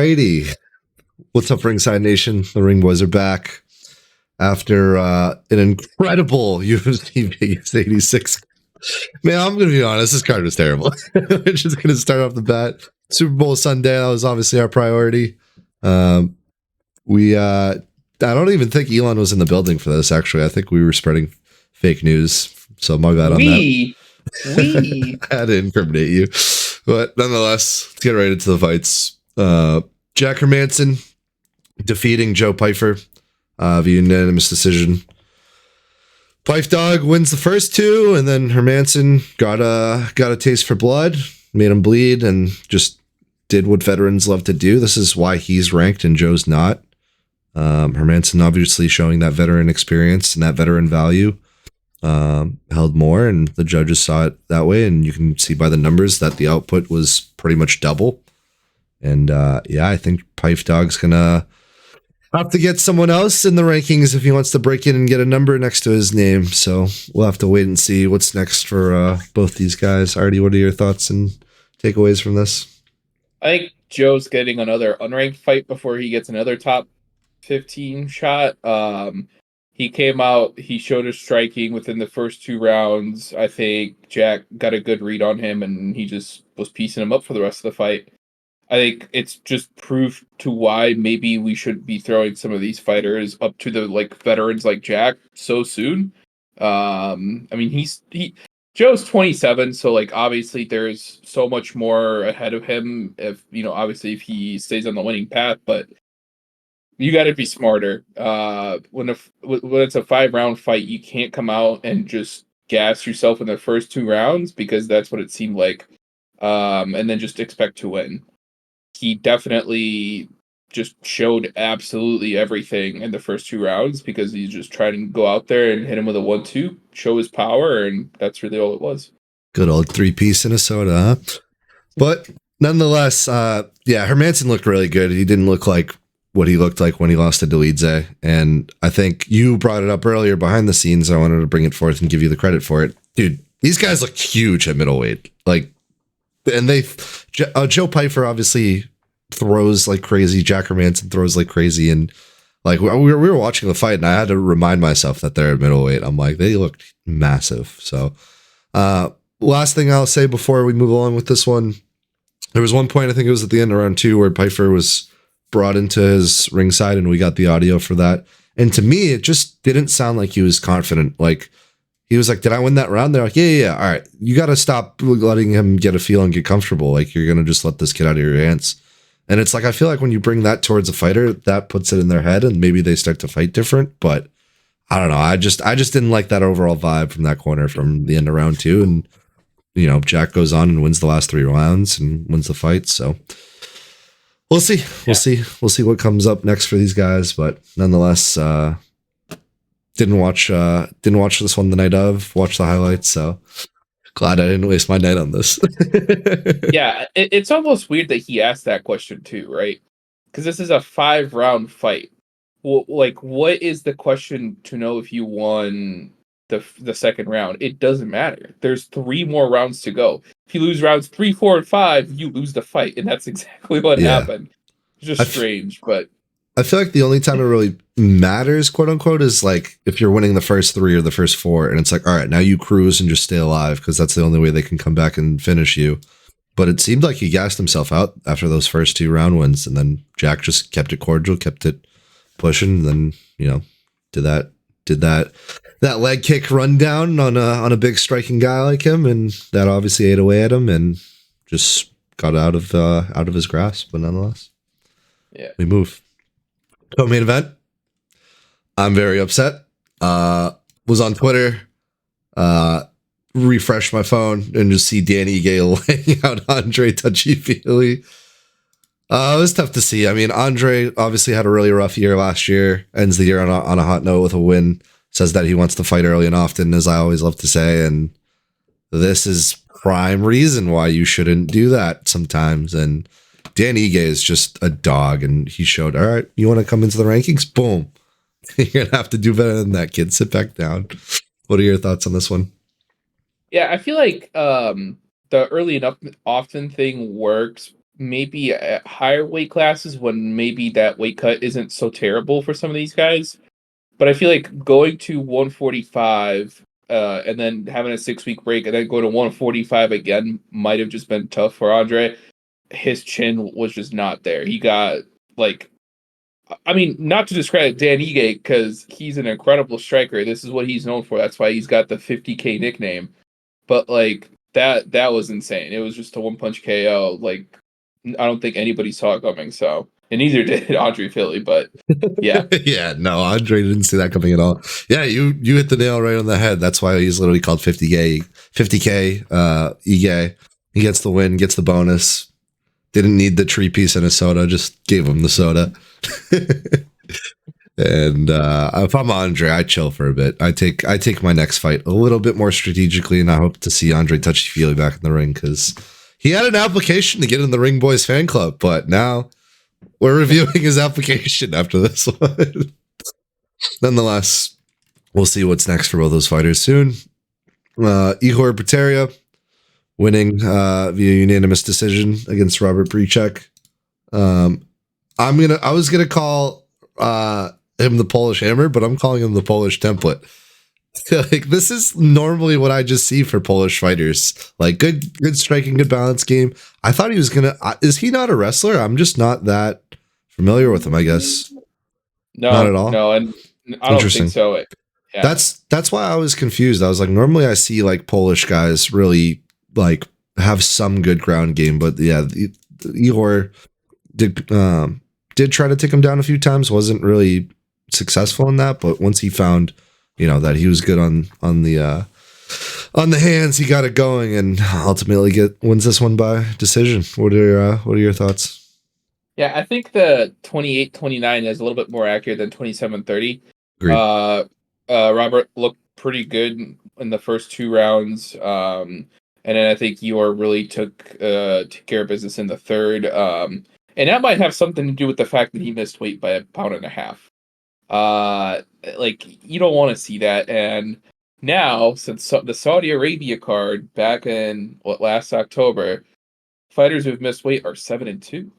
righty. What's up, Ringside Nation? The Ring Boys are back after an incredible UFC Vegas 86. Man, I'm going to be honest. This card was terrible. We're just going to start off the bat. Super Bowl Sunday, that was obviously our priority. I don't even think Elon was in the building for this, actually. I think we were spreading fake news. So my bad on that. I had to incriminate you. But nonetheless, let's get right into the fights. Jack Hermanson defeating Joe Pyfer via unanimous decision. Pife Dog wins the first two, and then Hermanson got a taste for blood, made him bleed, and just did what veterans love to do. This is why he's ranked and Joe's not. Hermanson obviously showing that veteran experience and that veteran value. Held more, and the judges saw it that way, and you can see by the numbers that the output was pretty much double. And I think Pife Dog's gonna have to get someone else in the rankings if he wants to break in and get a number next to his name. So we'll have to wait and see what's next for both these guys. Artie, what are your thoughts and takeaways from this? I think Joe's getting another unranked fight before he gets another top 15 shot. He came out, he showed his striking within the first two rounds. I think Jack got a good read on him, and he just was piecing him up for the rest of the fight. I think it's just proof to why maybe we shouldn't be throwing some of these fighters up to the veterans like Jack so soon. Joe's 27, so obviously there's so much more ahead of him if obviously if he stays on the winning path, but you got to be smarter. When it's a 5-round fight, you can't come out and just gas yourself in the first 2 rounds, because that's what it seemed like. And then just expect to win. He definitely just showed absolutely everything in the first 2 rounds, because he's just trying to go out there and hit him with a 1-2, show his power, and that's really all it was. Good old 3-piece in a soda, huh? But nonetheless, Hermanson looked really good. He didn't look like what he looked like when he lost to Dolidze. And I think you brought it up earlier behind the scenes. I wanted to bring it forth and give you the credit for it. Dude, these guys look huge at middleweight. And Joe Pyfer obviously throws like crazy. Jack Hermanson throws like crazy. And we were watching the fight, and I had to remind myself that they're at middleweight. I'm like, they looked massive. So last thing I'll say before we move along with this one, there was one point, I think it was at the end of round 2, where Pyfer was brought into his ringside, and we got the audio for that. And to me, it just didn't sound like he was confident. He was like, did I win that round? They're like, yeah. All right. You got to stop letting him get a feel and get comfortable. You're going to just let this kid out of your hands. And it's I feel like when you bring that towards a fighter, that puts it in their head, and maybe they start to fight different. But I don't know. I just didn't like that overall vibe from that corner from the end of round 2. And, Jack goes on and wins the last 3 rounds and wins the fight. So we'll see. We'll see what comes up next for these guys. But nonetheless, didn't watch this one the night of. Watched the highlights. So glad I didn't waste my night on this. Yeah, it's almost weird that he asked that question too, right? Because this is a 5-round fight. Well, what is the question to know if you won the second round? It doesn't matter. There's 3 more rounds to go. If you lose rounds 3, 4, and 5, you lose the fight, and that's exactly what happened. It's just strange, but I feel like the only time it really matters, quote unquote, is if you're winning the first 3 or the first 4, and it's all right, now you cruise and just stay alive, because that's the only way they can come back and finish you. But it seemed like he gassed himself out after those first 2 round wins, and then Jack just kept it cordial, kept it pushing, and then did that leg kick rundown on a big striking guy like him, and that obviously ate away at him and just got out of his grasp. But nonetheless, we move. Co-main event. I'm very upset. Was on Twitter, refresh my phone, and just see Danny Gale laying out Andre touchy-feely. It was tough to see. I mean, Andre obviously had a really rough year last year, ends the year on a hot note with a win, says that he wants to fight early and often, as I always love to say, and this is prime reason why you shouldn't do that sometimes. And Dan Ige is just a dog, and he showed, all right, you want to come into the rankings? Boom. You're going to have to do better than that, kid. Sit back down. What are your thoughts on this one? Yeah, I feel like the early and often thing works maybe at higher weight classes when maybe that weight cut isn't so terrible for some of these guys. But I feel like going to 145 and then having a 6 week break and then going to 145 again might have just been tough for Andre. His chin was just not there. He got like, I mean, not to discredit Dan Ige because he's an incredible striker. This is what he's known for. That's why he's got the 50K nickname. But like that was insane. It was just a one punch KO. Like I don't think anybody saw it coming. So and neither did Andre Philly. But yeah, Yeah, no, Andre didn't see that coming at all. Yeah, you hit the nail right on the head. That's why he's literally called 50K. Ige. He gets the win, gets the bonus. Didn't need the tree piece and a soda, just gave him the soda. And if I'm Andre, I chill for a bit. I take my next fight a little bit more strategically, and I hope to see Andre Touchy Feely back in the ring because he had an application to get in the Ring Boys fan club, but now we're reviewing his application after this one. Nonetheless, we'll see what's next for both those fighters soon. Igor Peteria winning via unanimous decision against Robert Brichek. I was gonna call him the Polish Hammer, but I'm calling him the Polish Template. Like this is normally what I just see for Polish fighters. Like good striking, good balance game. I thought he was gonna. Is he not a wrestler? I'm just not that familiar with him. I guess no, not at all. No, and I don't think so. Yeah. That's why I was confused. I was like, normally I see like Polish guys really like have some good ground game, but yeah, Igor did try to take him down a few times. Wasn't really successful in that, but once he found, that he was good on the hands, he got it going and ultimately wins this one by decision. What are your thoughts? Yeah, I think the 28-29 is a little bit more accurate than 27-30. Robert looked pretty good in the first 2 rounds. And then I think Igor really took care of business in the third. And that might have something to do with the fact that he missed weight by 1.5 pounds. Like you don't want to see that. And now, since the Saudi Arabia card back in last October, fighters who've missed weight are 7-2.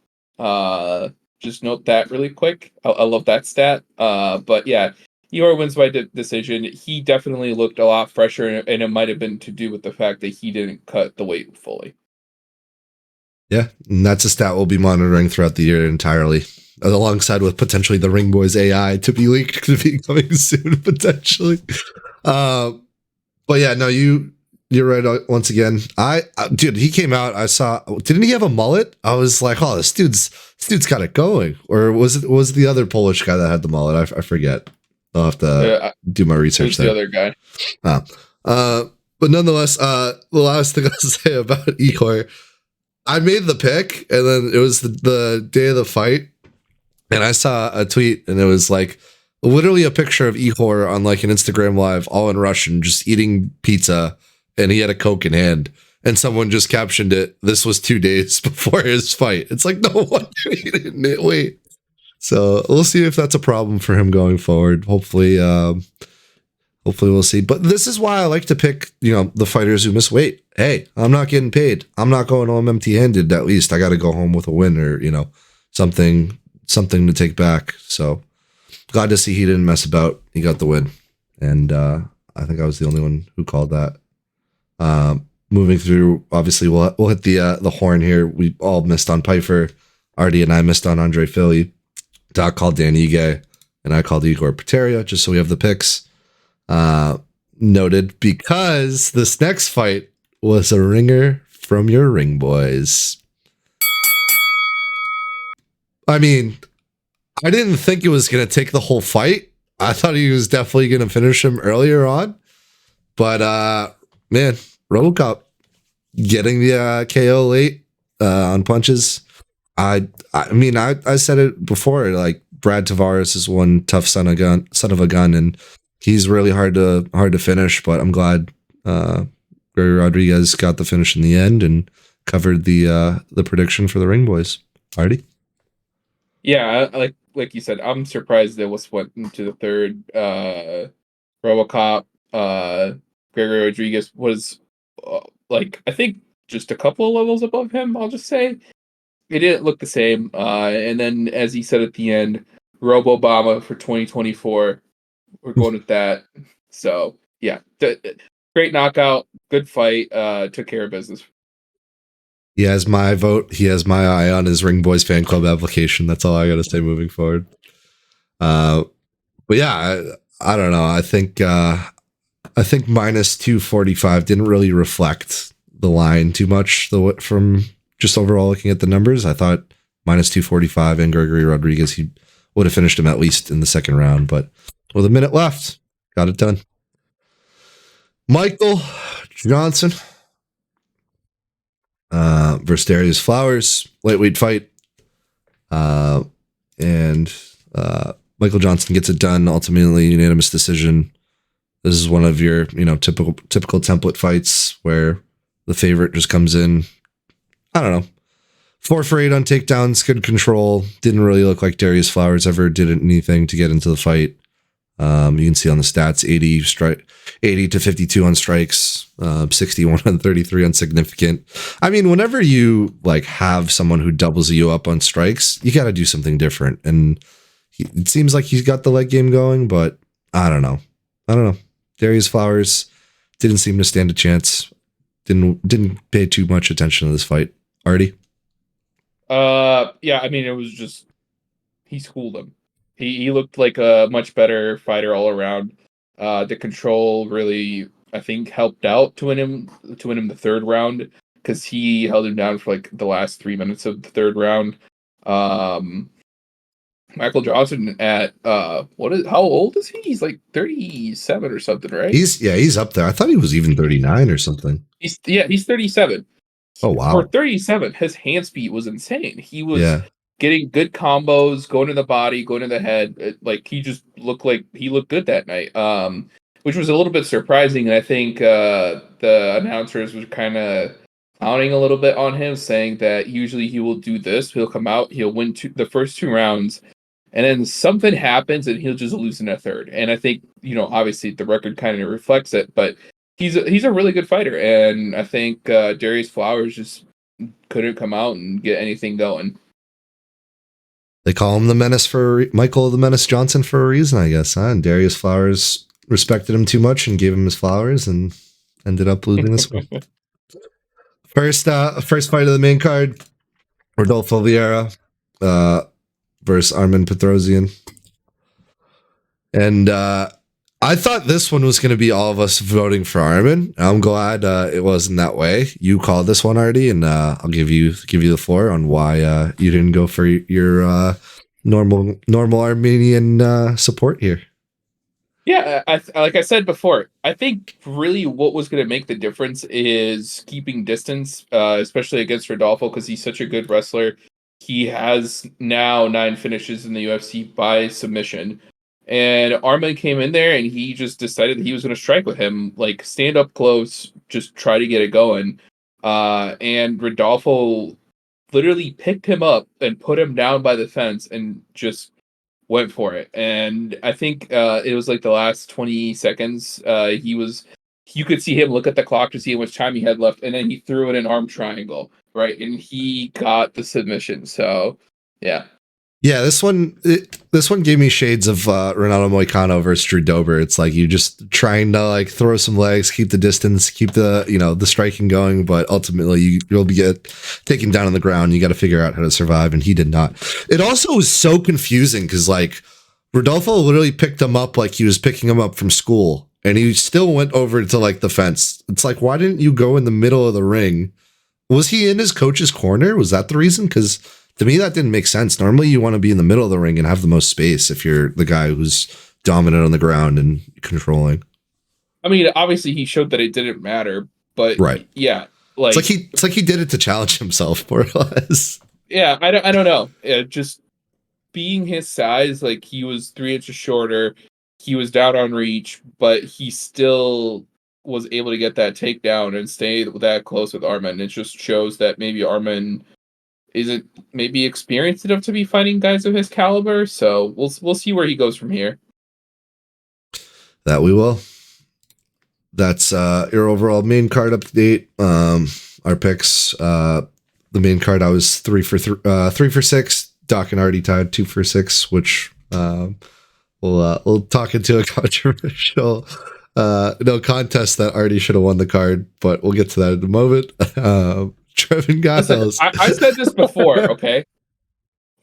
Just note that really quick. I love that stat. But yeah, Igor wins by decision. He definitely looked a lot fresher, and it might have been to do with the fact that he didn't cut the weight fully. Yeah, and that's a stat we'll be monitoring throughout the year entirely, alongside with potentially the Ring Boys AI to be leaked, to be coming soon potentially. But yeah, no, you're right. Once again, dude, he came out. I saw. Didn't he have a mullet? I was like, oh, this dude's got it going. Or was it the other Polish guy that had the mullet? I forget. I'll have to do my research there. The other guy. But nonetheless, the last thing I'll say about Igor, I made the pick, and then it was the day of the fight, and I saw a tweet, and it was like literally a picture of Igor on like an Instagram Live, all in Russian, just eating pizza, and he had a Coke in hand, and someone just captioned it, "This was 2 days before his fight." It's like, no wonder he didn't wait. So we'll see if that's a problem for him going forward. Hopefully we'll see. But this is why I like to pick, the fighters who miss weight. Hey, I'm not getting paid. I'm not going home empty-handed. At least I got to go home with a win or, something to take back. So glad to see he didn't mess about. He got the win. And I think I was the only one who called that. Moving through, obviously we'll hit the horn here. We all missed on Pfeiffer. Artie and I missed on Andre Philly. Doc called Dan Ige, and I called Igor Peteria, just so we have the picks noted, because this next fight was a ringer from your Ring Boys. I mean, I didn't think it was going to take the whole fight. I thought he was definitely going to finish him earlier on. But, man, RoboCop getting the KO late on punches. I mean, I said it before, like Brad Tavares is one tough son of a gun, and he's really hard to finish. But I'm glad Gary Rodriguez got the finish in the end and covered the prediction for the Ring Boys. Artie? Yeah, like you said, I'm surprised that went into the third. RoboCop, Gregory Rodriguez was I think just a couple of levels above him. I'll just say. it didn't look the same. And then, as he said at the end, RoboBama for 2024. We're going with that. So yeah, great knockout, good fight. Took care of business. He has my vote. He has my eye on his Ring Boys fan club application. That's all I got to say moving forward. But yeah, I don't know. I think minus 245 didn't really reflect the line too much. From just overall looking at the numbers, I thought minus 245 and Gregory Rodriguez, he would have finished him at least in the second round. But with a minute left, got it done. Michael Johnson versus Darius Flowers, lightweight fight. And Michael Johnson gets it done, ultimately unanimous decision. This is one of your, typical template fights where the favorite just comes in. I don't know. 4 for 8 on takedowns, good control. Didn't really look like Darius Flowers ever did anything to get into the fight. You can see on the stats, 80 to 52 on strikes, 61 on 33 on significant. I mean, whenever you have someone who doubles you up on strikes, you got to do something different. And it seems like he's got the leg game going, but I don't know. Darius Flowers didn't seem to stand a chance. Didn't pay too much attention to this fight. Artie? Yeah, I mean, it was just, he schooled him. He looked like a much better fighter all around. The control really, I think, helped out to win him the third round, because he held him down for the last 3 minutes of the third round. Michael Johnson at how old is he? He's 37 or something, right? He's up there. I thought he was even 39 or something. He's 37. Oh wow. For 37, his hand speed was insane. He was getting good combos, going to the body, going to the head. He just looked like he looked good that night. Which was a little bit surprising. And I think the announcers were kind of clowning a little bit on him, saying that usually he will do this. He'll come out, he'll win the first 2 rounds, and then something happens and he'll just lose in a third. And I think, obviously the record kind of reflects it, but he's a really good fighter. And I think Darius Flowers just couldn't come out and get anything going. They call him Michael the Menace Johnson for a reason, I guess, huh? And Darius Flowers respected him too much and gave him his flowers and ended up losing this one. First fight of the main card, Rodolfo Vieira versus Armen Petrosian. And I thought this one was going to be all of us voting for Armen. I'm glad it wasn't that way. You called this one, Artie, and I'll give you the floor on why you didn't go for your normal Armenian support here. Yeah, like I said before, I think really what was going to make the difference is keeping distance, especially against Rodolfo, because he's such a good wrestler. He has now 9 finishes in the UFC by submission. And Armen came in there and he just decided that he was going to strike with him, stand up close, just try to get it going. And Rodolfo literally picked him up and put him down by the fence and just went for it. And I think it was the last 20 seconds. You could see him look at the clock to see how much time he had left, and then he threw in an arm triangle, right? And he got the submission. So, yeah. Yeah, this one gave me shades of Renato Moicano versus Drew Dober. It's you just trying to throw some legs, keep the distance, keep the the striking going, but ultimately you'll be taken down on the ground. You got to figure out how to survive, and he did not. It also was so confusing because Rodolfo literally picked him up like he was picking him up from school, and he still went over to the fence. It's why didn't you go in the middle of the ring? Was he in his coach's corner? Was that the reason? Because to me, that didn't make sense. Normally, you want to be in the middle of the ring and have the most space if you're the guy who's dominant on the ground and controlling. I mean, obviously, he showed that it didn't matter, but right, yeah, it's like he did it to challenge himself, more or less. Yeah, I don't know. Just being his size, he was 3 inches shorter, he was down on reach, but he still was able to get that takedown and stay that close with Armen. It just shows that maybe Armen isn't maybe experienced enough to be fighting guys of his caliber. So we'll see where he goes from here. That we will. That's your overall main card up to date. Our picks. the main card, I was 3 for 6. Doc and Artie tied 2 for 6, which we'll talk into a controversial no contest that Artie should have won the card, but we'll get to that in a moment. Trevin Giles. I said this before, okay?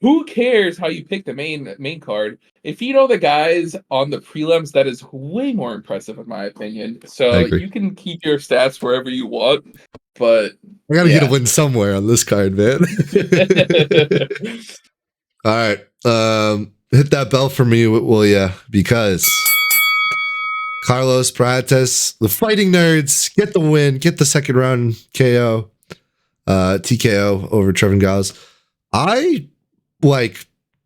Who cares how you pick the main card? If you know the guys on the prelims, that is way more impressive in my opinion. So you can keep your stats wherever you want, but I gotta get a win somewhere on this card, man. All right. Hit that bell for me, will ya? Because Carlos Prates, the Fighting Nerds, get the win, get the second round KO, TKO over Trevin Giles.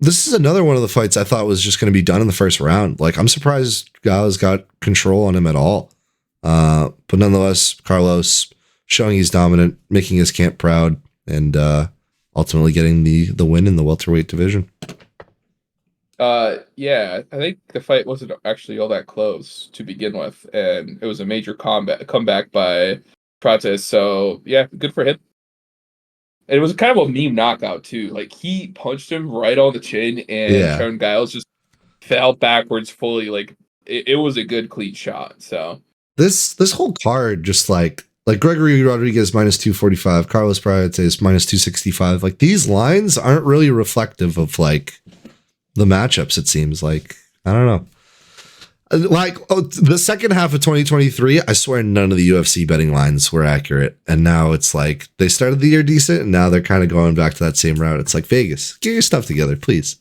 This is another one of the fights I thought was just going to be done in the first round. Like, I'm surprised Giles got control on him at all. But nonetheless, Carlos showing he's dominant, making his camp proud, and ultimately getting the win in the welterweight division. Yeah, I think the fight wasn't actually all that close to begin with, and it was a major comeback by Prates. So yeah, good for him. And it was kind of a meme knockout too. Like, he punched him right on the chin, and Trevin Giles just fell backwards fully. Like, it was a good clean shot. So this whole card, just like Gregory Rodriguez minus 245, Carlos Prates minus 265. Like, these lines aren't really reflective of like the matchups. It seems like, I don't know. Like, the second half of 2023, I swear none of the UFC betting lines were accurate. And now it's like they started the year decent, and now they're kind of going back to that same route. It's like, Vegas, get your stuff together, please.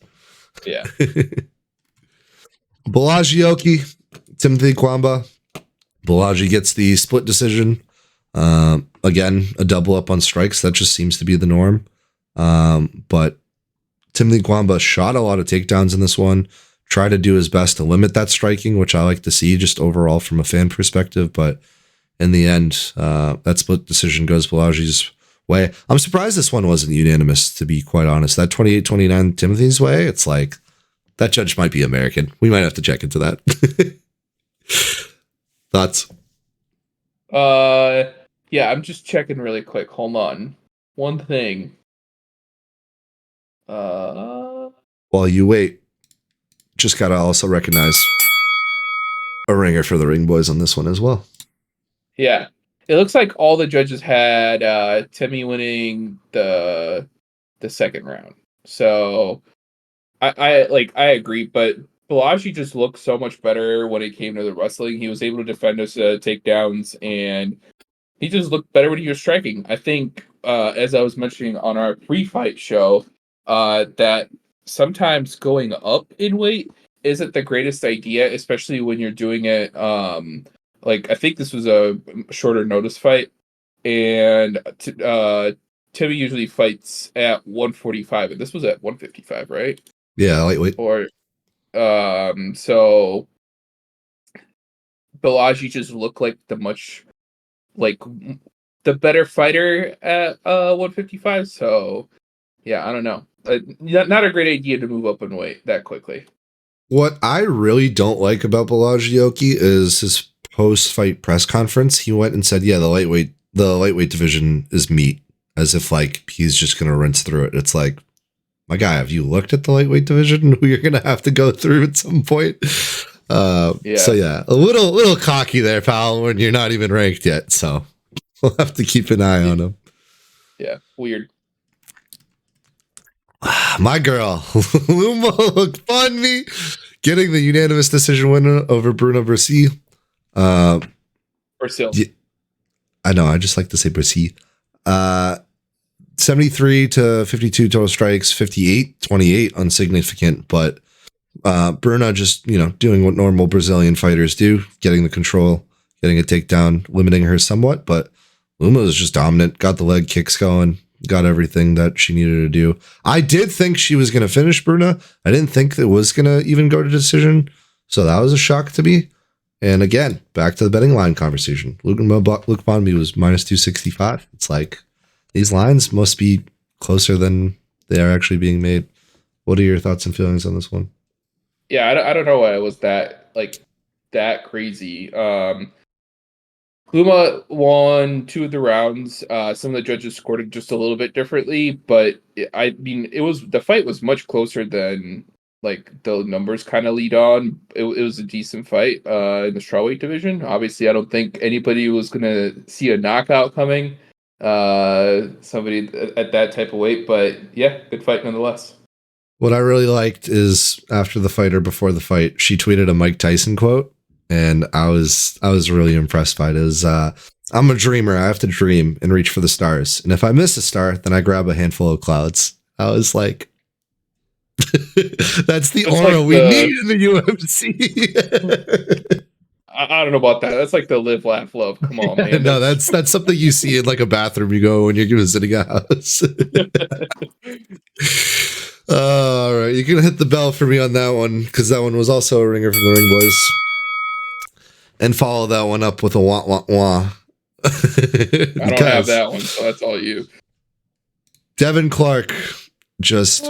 Yeah. Balaji, Timothy Kwamba. Balaji gets the split decision. Again, a double up on strikes. That just seems to be the norm. But Timothy Kwamba shot a lot of takedowns in this one. Try to do his best to limit that striking, which I like to see just overall from a fan perspective. But in the end, that split decision goes Balaji's way. I'm surprised this one wasn't unanimous, to be quite honest. That 28-29 Timothy's way, it's like, that judge might be American. We might have to check into that. Thoughts? Yeah, I'm just checking really quick. Hold on. One thing. While you wait, just gotta also recognize a ringer for the Ring Boys on this one as well. Yeah, it looks like all the judges had Timmy winning the second round. So I agree, but Balaji just looked so much better when it came to the wrestling. He was able to defend his takedowns, and he just looked better when he was striking. I think, as I was mentioning on our pre-fight show, that sometimes going up in weight isn't the greatest idea, especially when you're doing it. I think this was a shorter notice fight, and Timmy usually fights at 145, and this was at 155, right? Yeah, lightweight. Or so Balaji just looked like the better fighter at 155. So yeah, I don't know. Not a great idea to move up in weight that quickly. What I really don't like about Balaji is his post-fight press conference. He went and said, "Yeah, the lightweight division is meat," as if like he's just gonna rinse through it. It's like, my guy, have you looked at the lightweight division? Who you're gonna have to go through at some point? So yeah, a little cocky there, pal, when you're not even ranked yet. So we'll have to keep an eye on him. Yeah, weird. My girl, Luma Lookbonmi, getting the unanimous decision winner over Bruno Bressi. Brazil. Yeah, I know, I just like to say Bressi. 73 to 52 total strikes, 58-28 unsignificant, but Bruno just, doing what normal Brazilian fighters do, getting the control, getting a takedown, limiting her somewhat, but Luma was just dominant, got the leg kicks going, got everything that she needed to do. I did think she was going to finish Bruna. I didn't think it was going to even go to decision. So that was a shock to me. And again, back to the betting line conversation. Lookbonmi was minus 265. It's like, these lines must be closer than they are actually being made. What are your thoughts and feelings on this one? Yeah, I don't know why it was that crazy. Luma won 2 of the rounds. Some of the judges scored it just a little bit differently, but I mean, the fight was much closer than like the numbers kind of lead on. It was a decent fight in the strawweight division. Obviously, I don't think anybody was gonna see a knockout coming. Somebody at that type of weight, but yeah, good fight nonetheless. What I really liked is after the fight or before the fight, she tweeted a Mike Tyson quote, and I was really impressed by it. It was, I'm a dreamer. I have to dream and reach for the stars, and if I miss a star, then I grab a handful of clouds. I was like, that's the aura like we need in the UFC. I don't know about that. That's like the live, laugh, love. Come on, man. No, that's something you see in like a bathroom you go when you're visiting a house. All right, you can hit the bell for me on that one because that one was also a ringer from the Ring Boys, and follow that one up with a wah wah wah. I don't have that one, so that's all you. Devin Clark just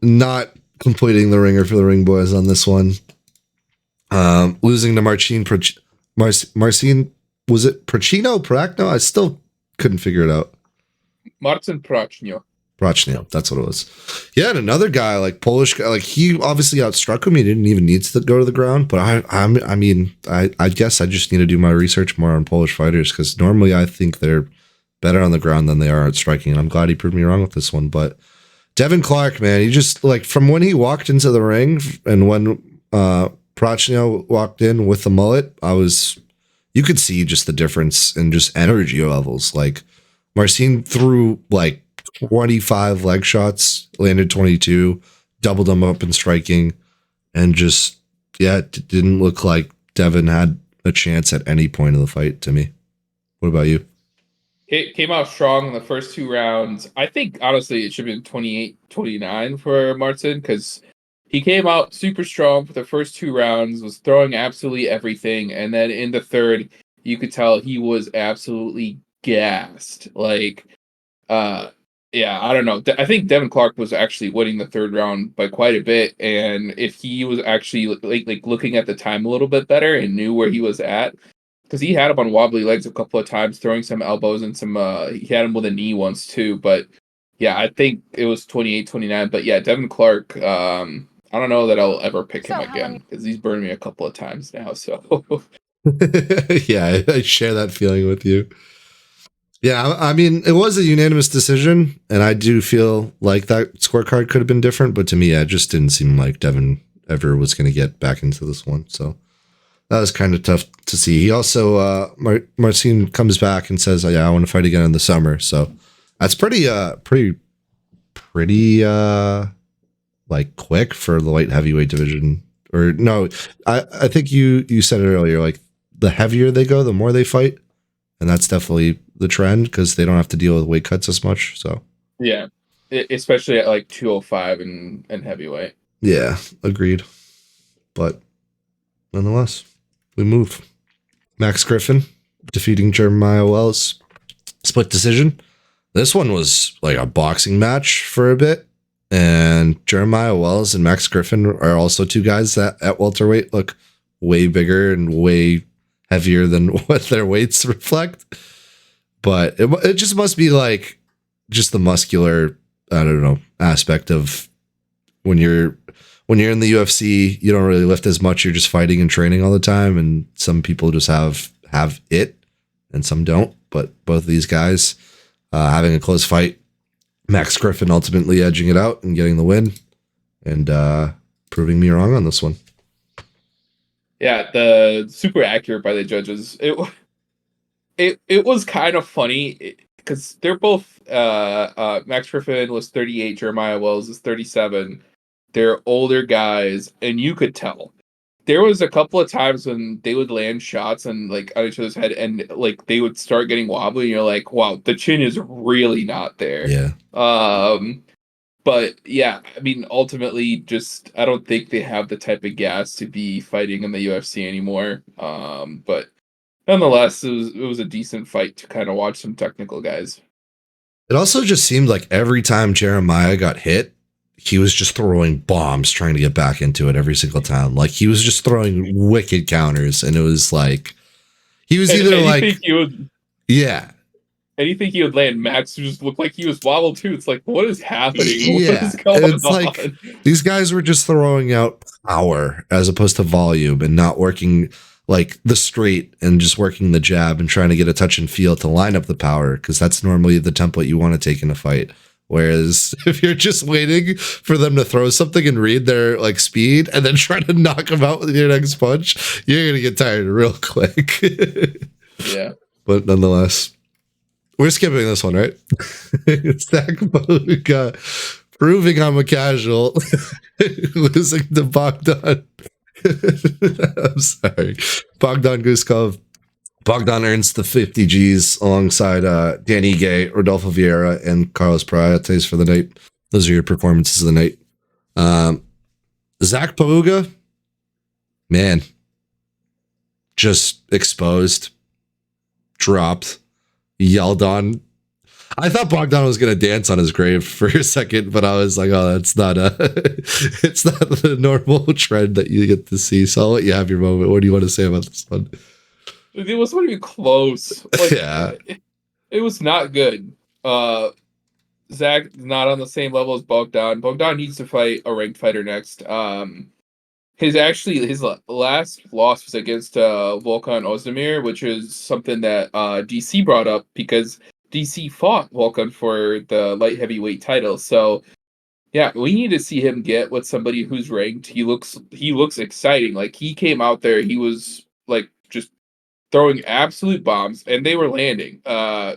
not completing the ringer for the Ring Boys on this one. Losing to Marcin, was it Pracno? I still couldn't figure it out. Marcin Prachnio. Prachnio, that's what it was. Yeah, and another guy, like Polish guy, like he obviously outstruck him. He didn't even need to go to the ground. But I guess I just need to do my research more on Polish fighters because normally I think they're better on the ground than they are at striking. And I'm glad he proved me wrong with this one. But Devin Clark, man, he just like from when he walked into the ring and when Prachnio walked in with the mullet, you could see just the difference in just energy levels. Like Marcin threw like 25 leg shots, landed 22, doubled them up in striking, and just, yeah, it didn't look like Devin had a chance at any point of the fight to me. What about you? It came out strong in the first 2 rounds. I think, honestly, it should have been 28-29 for Martin because he came out super strong for the first 2 rounds, was throwing absolutely everything, and then in the third, you could tell he was absolutely gassed. Like, yeah, I don't know. I think Devin Clark was actually winning the third round by quite a bit, and if he was actually like looking at the time a little bit better and knew where he was at, because he had him on wobbly legs a couple of times, throwing some elbows and some. He had him with a knee once too, but yeah, I think it was 28-29. But yeah, Devin Clark. I don't know that I'll ever pick him again because he's burned me a couple of times now. So Yeah, I share that feeling with you. Yeah, I mean, it was a unanimous decision, and I do feel like that scorecard could have been different, but to me, it just didn't seem like Devin ever was going to get back into this one. So that was kind of tough to see. He also, Marcin comes back and says, yeah, I want to fight again in the summer. So that's pretty, like quick for the light heavyweight division. Or no, I think you said it earlier, like the heavier they go, the more they fight. And that's definitely the trend because they don't have to deal with weight cuts as much. So yeah, especially at like 205 and heavyweight. Yeah, agreed. But nonetheless, we move. Max Griffin defeating Jeremiah Wells. Split decision. This one was like a boxing match for a bit. And Jeremiah Wells and Max Griffin are also two guys that at welterweight look way bigger and way heavier than what their weights reflect. But it just must be like just the muscular, I don't know, aspect of when you're in the UFC, you don't really lift as much. You're just fighting and training all the time. And some people just have it and some don't. But both of these guys having a close fight, Max Griffin ultimately edging it out and getting the win and proving me wrong on this one. Yeah, the super accurate by the judges. It was kind of funny because they're both Max Griffin was 38, Jeremiah Wells is 37. They're older guys, and you could tell. There was a couple of times when they would land shots and like on each other's head, and like they would start getting wobbly, and you're like, "Wow, the chin is really not there." Yeah. But yeah, I mean, ultimately, just I don't think they have the type of gas to be fighting in the UFC anymore. But nonetheless, it was a decent fight to kind of watch some technical guys. It also just seemed like every time Jeremiah got hit, he was just throwing bombs trying to get back into it every single time. Like he was just throwing wicked counters, and it was like he was either like, yeah, anything he would land, Max just looked like he was wobbled too. It's like, what is happening? What yeah. is going It's on? like these guys were just throwing out power as opposed to volume and not working like the straight and just working the jab and trying to get a touch and feel to line up the power, because that's normally the template you want to take in a fight. Whereas if you're just waiting for them to throw something and read their like speed and then try to knock them out with your next punch, you're gonna get tired real quick. Yeah. But nonetheless, we're skipping this one, right? Zach Boga proving I'm a casual, losing to Bogdan. I'm sorry. Bogdan Guskov. Bogdan earns the 50 Gs alongside Danny Gay, Rodolfo Vieira, and Carlos Parayates for the night. Those are your performances of the night. Zach Paluga, man, just exposed, dropped, yelled on. I thought Bogdan was going to dance on his grave for a second, but I was like, oh, that's not it's not the normal trend that you get to see. So I'll let you have your moment. What do you want to say about this one? It wasn't even close. Like, yeah. It was not good. Zach not on the same level as Bogdan. Bogdan needs to fight a ranked fighter next. His last loss was against Volkan Ozdemir, which is something that DC brought up because DC fought Volkan for the light heavyweight title. So yeah, we need to see him get with somebody who's ranked. He looks exciting. Like he came out there, he was like just throwing absolute bombs, and they were landing.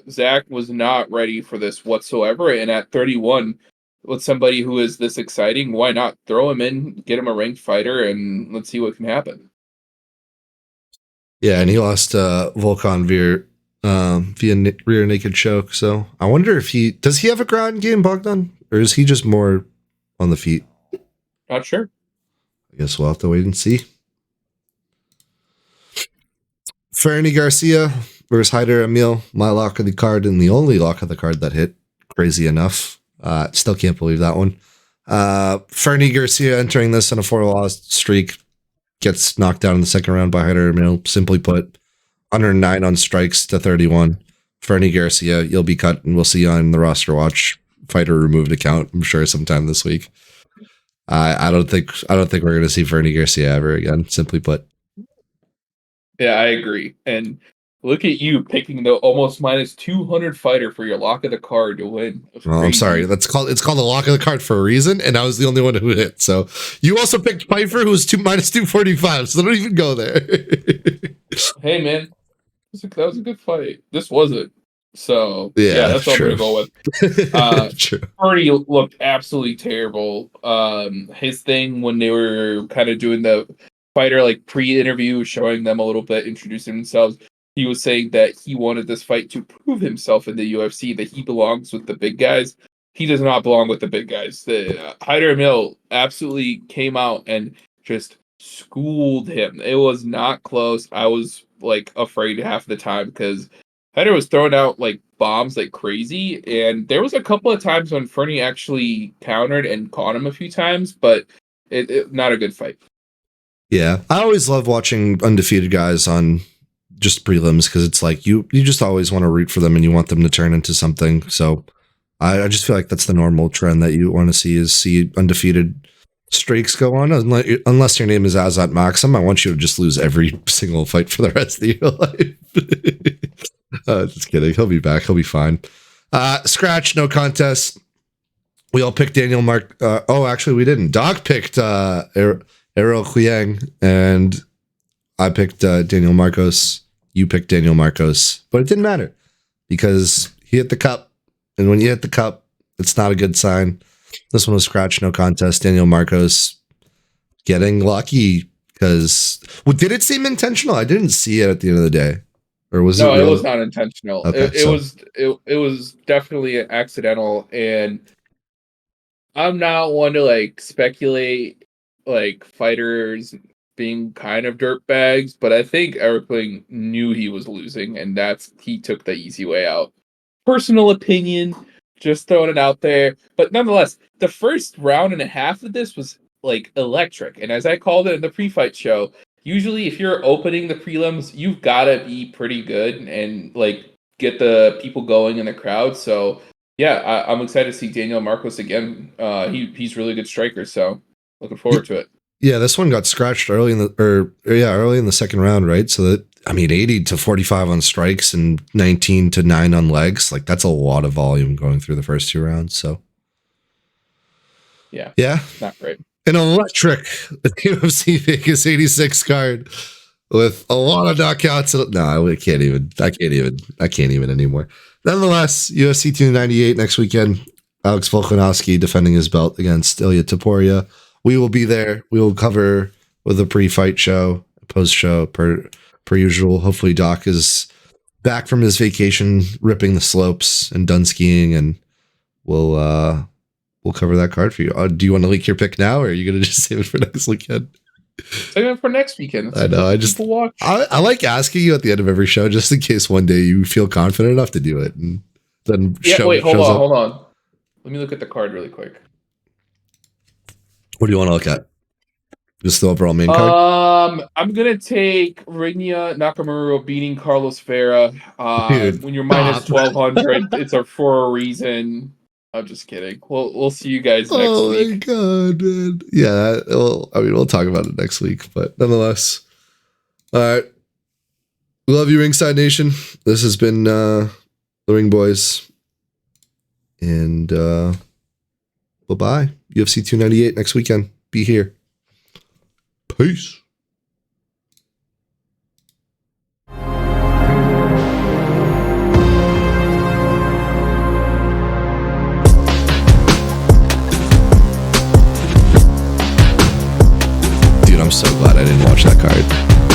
Zach was not ready for this whatsoever, and at 31, with somebody who is this exciting, why not throw him in, get him a ranked fighter, and let's see what can happen. Yeah, and he lost Volkan via rear naked choke. So I wonder if does he have a ground game, Bogdan, or is he just more on the feet? Not sure. I guess we'll have to wait and see. Fernie Garcia versus Hyder Emil, my lock of the card and the only lock of the card that hit. Crazy enough. Still can't believe that one. Fernie Garcia entering this in a 4-loss streak, gets knocked down in the second round by Hyder Emil. Simply put, 109 on strikes to 31. Fernie Garcia, you'll be cut, and we'll see you on the roster watch fighter removed account, I'm sure, sometime this week. I don't think we're going to see Fernie Garcia ever again, simply put. Yeah, I agree. And look at you picking the almost minus 200 fighter for your lock of the card to win. Well, I'm sorry. It's called the lock of the card for a reason, and I was the only one who hit. So you also picked Pfeiffer, who was minus 245. So don't even go there. Hey, man, that was a good fight. This wasn't. So yeah, that's what I'm gonna go with. True. Fernie looked absolutely terrible. His thing when they were kind of doing the fighter like pre-interview, showing them a little bit, introducing themselves, he was saying that he wanted this fight to prove himself in the UFC, that he belongs with the big guys. He does not belong with the big guys. The Hyder Emil absolutely came out and just schooled him. It was not close. I was like afraid half the time because Hyder was throwing out like bombs like crazy, and there was a couple of times when Fernie actually countered and caught him a few times, but it not a good fight. Yeah, I always love watching undefeated guys on just prelims because it's like you just always want to root for them and you want them to turn into something. So I just feel like that's the normal trend that you want to see undefeated streaks go on. Unless your name is Azat Maxim, I want you to just lose every single fight for the rest of your life. Just kidding. He'll be back. He'll be fine. Scratch, no contest. We all picked Daniel Mark. Actually, we didn't. Doc picked Errol Huyang, and I picked Daniel Marcos. You picked Daniel Marcos, but it didn't matter because he hit the cup, and when you hit the cup, it's not a good sign. This one was scratch, no contest. Daniel Marcos getting lucky because did it seem intentional? I didn't see it at the end of the day, or was it? No, it was not intentional. Okay, it was definitely accidental, and I'm not one to like speculate like fighters being kind of dirt bags, but I think Erikling knew he was losing, and he took the easy way out. Personal opinion, Just throwing it out there. But nonetheless, the first round and a half of this was like electric. And as I called it in the pre-fight show, usually if you're opening the prelims, you've got to be pretty good and like get the people going in the crowd. So yeah, I'm excited to see Daniel Marcos again. He's really good striker, so looking forward to it. Yeah, this one got scratched early in the second round, right? So that, I mean, 80 to 45 on strikes and 19 to 9 on legs. Like, that's a lot of volume going through the first 2 rounds. So yeah, not great. An electric UFC Vegas 86 card with a lot of knockouts. No, I can't even anymore. Nonetheless, UFC 298 next weekend. Alex Volkanovski defending his belt against Ilya Topuria. We will be there. We will cover with a pre-fight show, post show per usual. Hopefully Doc is back from his vacation, ripping the slopes and done skiing, and we'll cover that card for you. Do you want to leak your pick now, or are you going to just save it for next weekend? Save it for next weekend. I know. I like asking you at the end of every show, just in case one day you feel confident enough to do it, and then hold on. Let me look at the card really quick. What do you want to look at? Just the overall main card? I'm gonna take Rinya Nakamura beating Carlos Vera. When you're minus 1200, it's for a reason. I'm just kidding. We'll see you guys next week. Oh my god, man. Yeah, we'll talk about it next week, but nonetheless. All right. We love you, Ringside Nation. This has been the Ring Boys. And bye-bye. UFC 298 next weekend. Be here. Peace. Dude, I'm so glad I didn't watch that card.